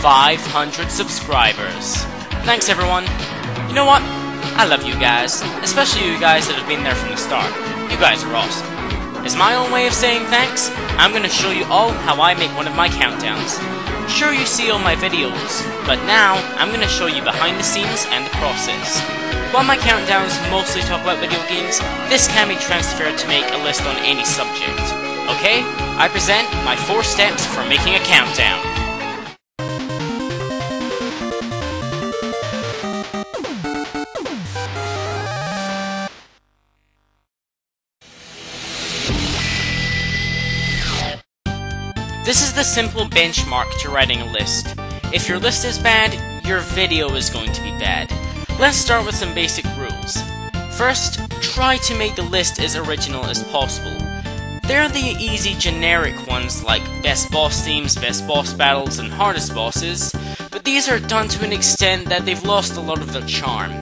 500 subscribers. Thanks everyone. You know what? I love you guys, especially you guys that have been there from the start. You guys are awesome. As my own way of saying thanks, I'm gonna show you all how I make one of my countdowns. Sure, you see all my videos, but now I'm gonna show you behind the scenes and the process. While my countdowns mostly talk about video games, this can be transferred to make a list on any subject. Okay, I present my 4 steps for making a countdown. This is the simple benchmark to writing a list. If your list is bad, your video is going to be bad. Let's start with some basic rules. First, try to make the list as original as possible. There are the easy generic ones like best boss themes, best boss battles, and hardest bosses, but these are done to an extent that they've lost a lot of their charm.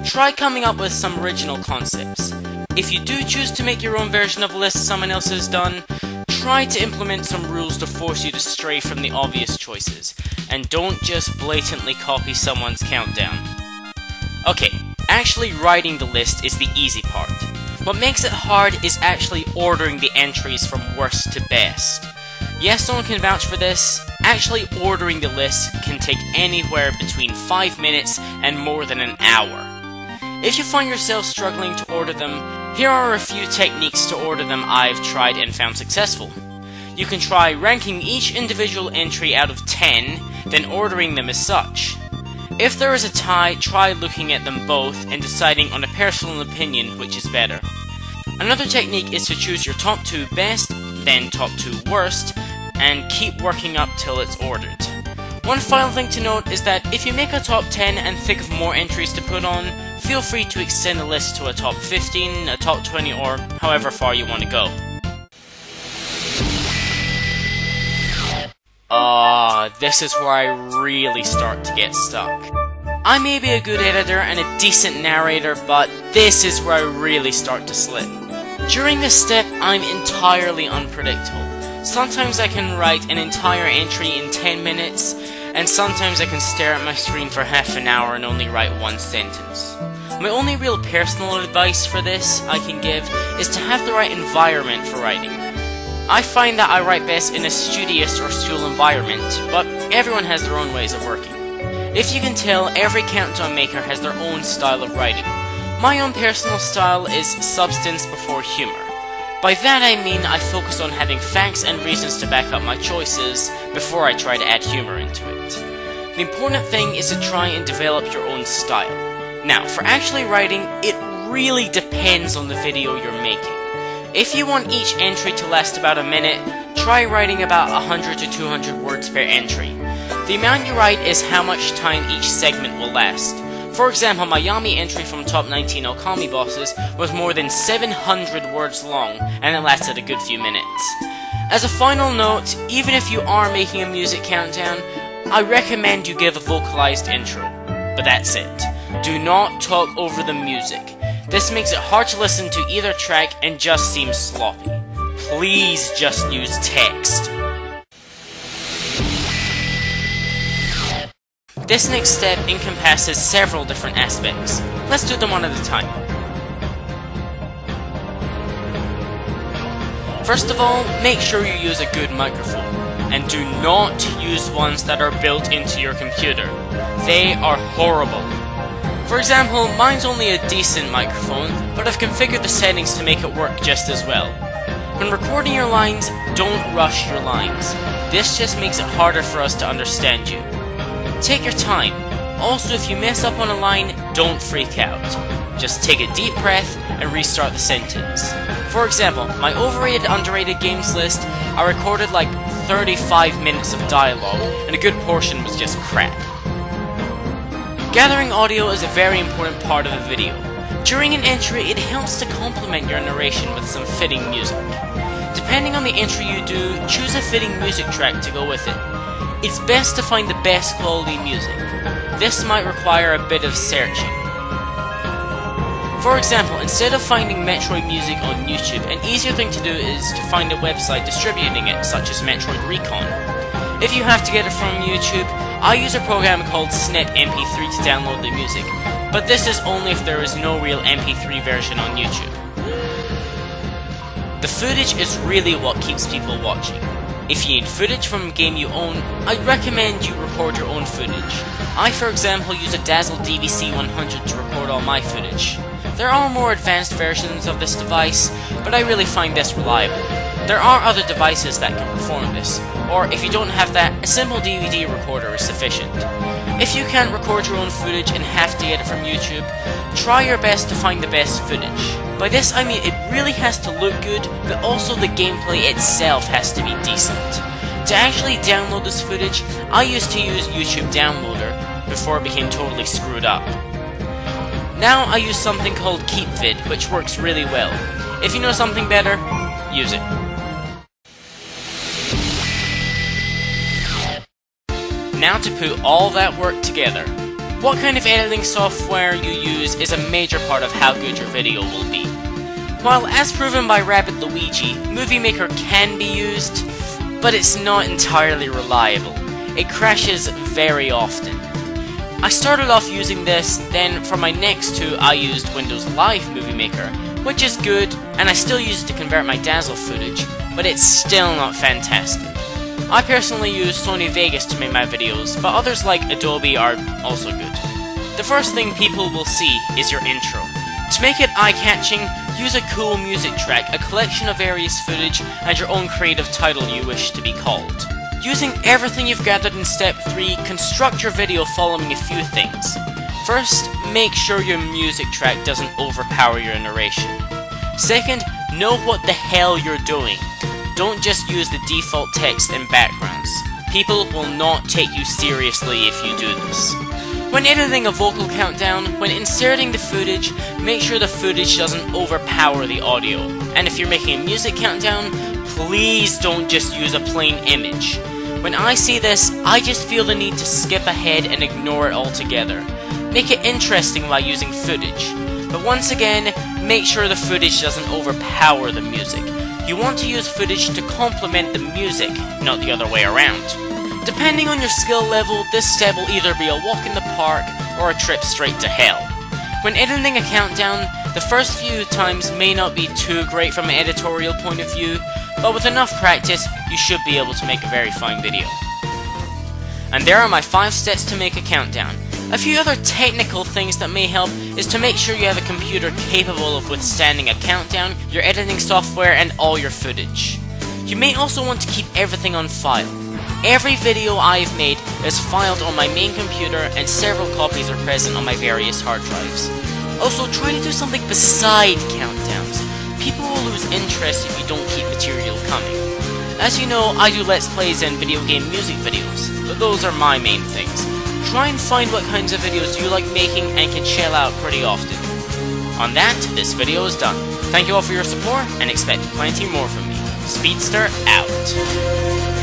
Try coming up with some original concepts. If you do choose to make your own version of a list someone else has done, try to implement some rules to force you to stray from the obvious choices, and don't just blatantly copy someone's countdown. Okay, actually writing the list is the easy part. What makes it hard is actually ordering the entries from worst to best. Yes, someone can vouch for this. Actually ordering the list can take anywhere between 5 minutes and more than an hour. If you find yourself struggling to order them, here are a few techniques to order them I've tried and found successful. You can try ranking each individual entry out of 10, then ordering them as such. If there is a tie, try looking at them both and deciding on a personal opinion which is better. Another technique is to choose your top 2 best, then top 2 worst, and keep working up till it's ordered. One final thing to note is that if you make a top 10 and think of more entries to put on, feel free to extend the list to a top 15, a top 20, or however far you want to go. This is where I really start to get stuck. I may be a good editor and a decent narrator, but this is where I really start to slip. During this step, I'm entirely unpredictable. Sometimes I can write an entire entry in 10 minutes, and sometimes I can stare at my screen for half an hour and only write 1 sentence. My only real personal advice for this I can give is to have the right environment for writing. I find that I write best in a studious or school environment, but everyone has their own ways of working. If you can tell, every countdown maker has their own style of writing. My own personal style is substance before humor. By that I mean I focus on having facts and reasons to back up my choices before I try to add humor into it. The important thing is to try and develop your own style. Now, for actually writing, it really depends on the video you're making. If you want each entry to last about a minute, try writing about 100 to 200 words per entry. The amount you write is how much time each segment will last. For example, my Yami entry from top 19 Okami bosses was more than 700 words long, and it lasted a good few minutes. As a final note, even if you are making a music countdown, I recommend you give a vocalized intro. But that's it. Do not talk over the music. This makes it hard to listen to either track and just seems sloppy. Please just use text. This next step encompasses several different aspects. Let's do them one at a time. First of all, make sure you use a good microphone, and do not use ones that are built into your computer. They are horrible. For example, mine's only a decent microphone, but I've configured the settings to make it work just as well. When recording your lines, don't rush your lines. This just makes it harder for us to understand you. Take your time. Also, if you mess up on a line, don't freak out. Just take a deep breath and restart the sentence. For example, my overrated underrated games list, I recorded like 35 minutes of dialogue, and a good portion was just crap. Gathering audio is a very important part of a video. During an entry, it helps to complement your narration with some fitting music. Depending on the entry you do, choose a fitting music track to go with it. It's best to find the best quality music. This might require a bit of searching. For example, instead of finding Metroid music on YouTube, an easier thing to do is to find a website distributing it, such as Metroid Recon. If you have to get it from YouTube, I use a program called Snip MP3 to download the music, but this is only if there is no real MP3 version on YouTube. The footage is really what keeps people watching. If you need footage from a game you own, I'd recommend you record your own footage. I, for example, use a Dazzle DVC-100 to record all my footage. There are more advanced versions of this device, but I really find this reliable. There are other devices that can perform this, or if you don't have that, a simple DVD recorder is sufficient. If you can't record your own footage and have to edit from YouTube, try your best to find the best footage. By this I mean it really has to look good, but also the gameplay itself has to be decent. To actually download this footage, I used to use YouTube Downloader before it became totally screwed up. Now I use something called KeepVid, which works really well. If you know something better, use it. Now to put all that work together. What kind of editing software you use is a major part of how good your video will be. While as proven by Rabbit Luigi, Movie Maker can be used, but it's not entirely reliable. It crashes very often. I started off using this, then for my next two I used Windows Live Movie Maker, which is good, and I still use it to convert my Dazzle footage, but it's still not fantastic. I personally use Sony Vegas to make my videos, but others like Adobe are also good. The first thing people will see is your intro. To make it eye-catching, use a cool music track, a collection of various footage, and your own creative title you wish to be called. Using everything you've gathered in Step 3, construct your video following a few things. First, make sure your music track doesn't overpower your narration. Second, know what the hell you're doing. Don't just use the default text and backgrounds. People will not take you seriously if you do this. When editing a vocal countdown, when inserting the footage, make sure the footage doesn't overpower the audio. And if you're making a music countdown, please don't just use a plain image. When I see this, I just feel the need to skip ahead and ignore it altogether. Make it interesting by using footage. But once again, make sure the footage doesn't overpower the music. You want to use footage to complement the music, not the other way around. Depending on your skill level, this step will either be a walk in the park or a trip straight to hell. When editing a countdown, the first few times may not be too great from an editorial point of view, but with enough practice, you should be able to make a very fine video. And there are my 5 steps to make a countdown. A few other technical things that may help is to make sure you have a computer capable of withstanding a countdown, your editing software, and all your footage. You may also want to keep everything on file. Every video I've made is filed on my main computer and several copies are present on my various hard drives. Also, try to do something beside countdowns. People will lose interest if you don't keep material coming. As you know, I do Let's Plays and video game music videos, but those are my main things. Try and find what kinds of videos you like making and can shell out pretty often. On that, this video is done. Thank you all for your support, and expect plenty more from me. Speedster out.